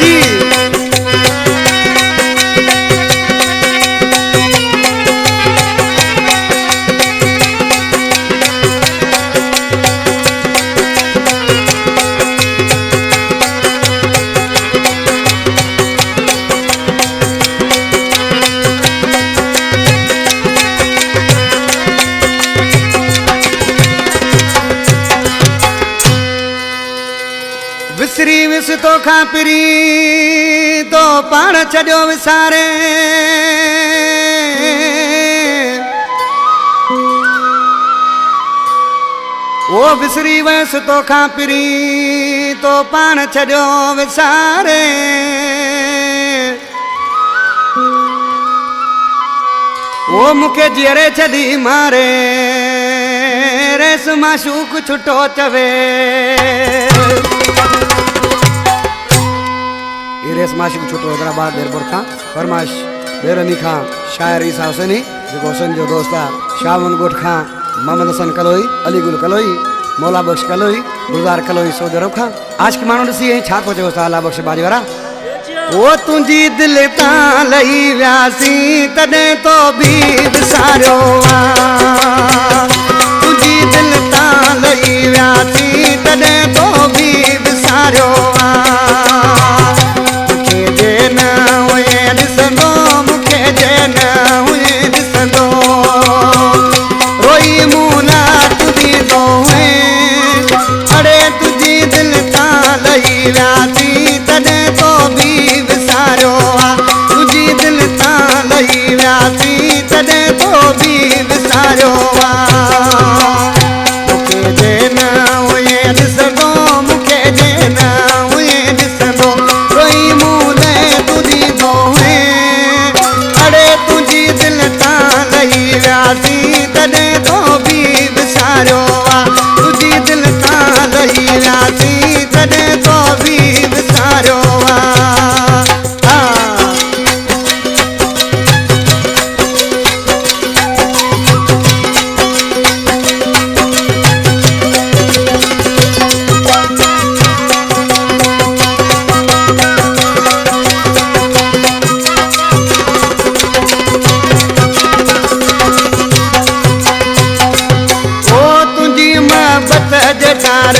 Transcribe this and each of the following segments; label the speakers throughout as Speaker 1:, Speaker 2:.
Speaker 1: जी विसरी विस तो खां पिरी तो पाण छॾियो विसारे ओ विसरी विस तो खां पिरी तो पाण छॾियो विसारे ओ मूंखे जीअरे छॾी मारे रेस माशूक छुटो चवे रेस माशूक छुटो हैदराबाद एयरपोर्ट खां फरमाश बेरनी खां शायर ईसा हुसैनी जेको हुसैन जो दोस्त आहे शाहवन ॻोठ खां मोहम्मद हसन कलोई अली गुल कलोई मौला बख्श कलोई गुलज़ार कलोई सऊदी अरब खां आशिक माण्हू ॾिसी ऐं छा पियो चयो अला बख्श बाजी वारा ओ तुंहिंजी दिलि तां लही वियासीं तॾहिं तो बि विसारियो तुंहिंजी दिलि तां लही वियासीं तॾहिं तो बि विसारियो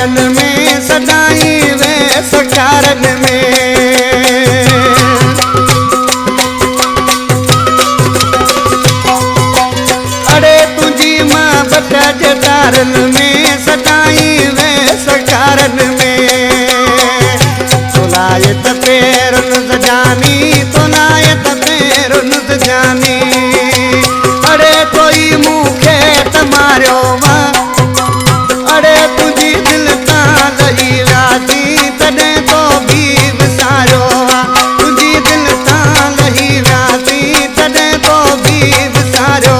Speaker 1: में सदाई वे सकारन में अड़े तुझी मां बट जतारन में सदाई वे सकारन में तुलायत पैरन सजानी तुलायत पैरन सजानी अड़े कोई मुखे तमारो अड़े तुझी दिल तां लही वियासीं तॾहिं तो बि विसारियो तुझी दिल तां लही वियासीं तॾहिं तो बि विसारियो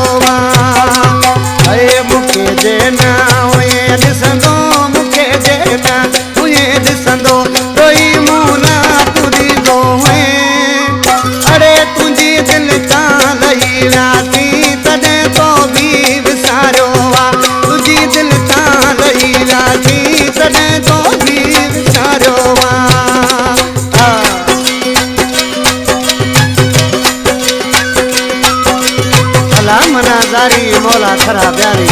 Speaker 1: अरे मूंखे जे न उहे ॾिसंदो मूंखे जे न उहे ॾिसंदो कोई मूं न तुरींदो अड़े तुंहिंजी दिल तां लही वियासीं तॾहिं तो बि विसारियो तुंहिंजी दिल तॾहिं तो बि विसारियो अला मना ज़ारी मौला खरा प्यारी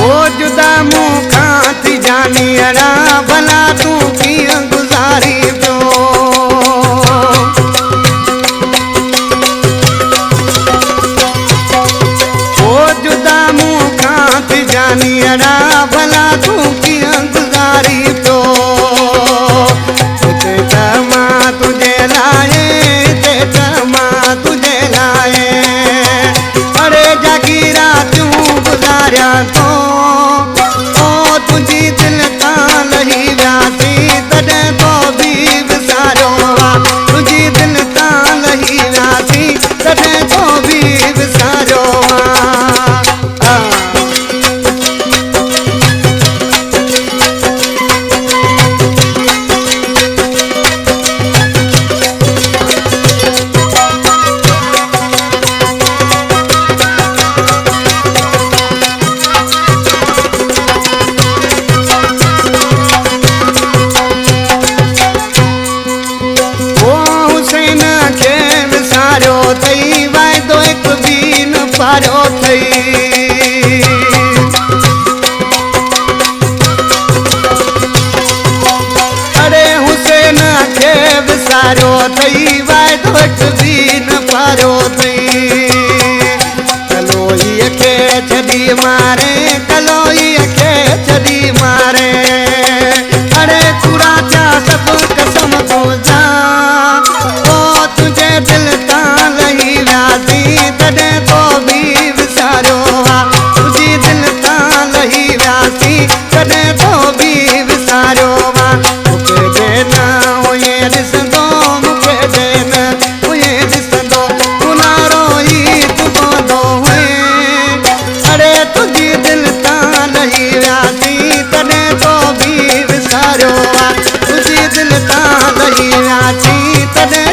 Speaker 1: ओ जुदा मूं खां थी जानी अड़ा भला तूं कीअं गुज़ारी पियो ओ जुदा मूं खां थी जानी अड़ा भला तूं कीअं गुज़ारी पियो हिते त मां तुंहिंजे लाइ हिते त मां तुंहिंजे लाइ अड़े जागी रातियूं गुज़ारियां थो तुझी दिल तां लही वियासीं तॾहिं तो बि विसारियो तुझी दिल तां लही वियासीं तॾहिं तो बि विसारियो मारे कलोई के छड़ी मारे अरे पूरा चा सब कसम पूजा ओ तुझे दिल ता लही व्यासी तॾे तो भी विसारो तुझी दिल ता लही व्यासी तॾे तो भी विसारो मुखे देना ओए ॾिसंदो मुखे देना ओए ॾिसंदो पुनारो ई तू पवंदो अरे तुझी दिल ता लही व्यासी तॾे तो भी विसारो तुझी दिल ता लही व्यासी तॾे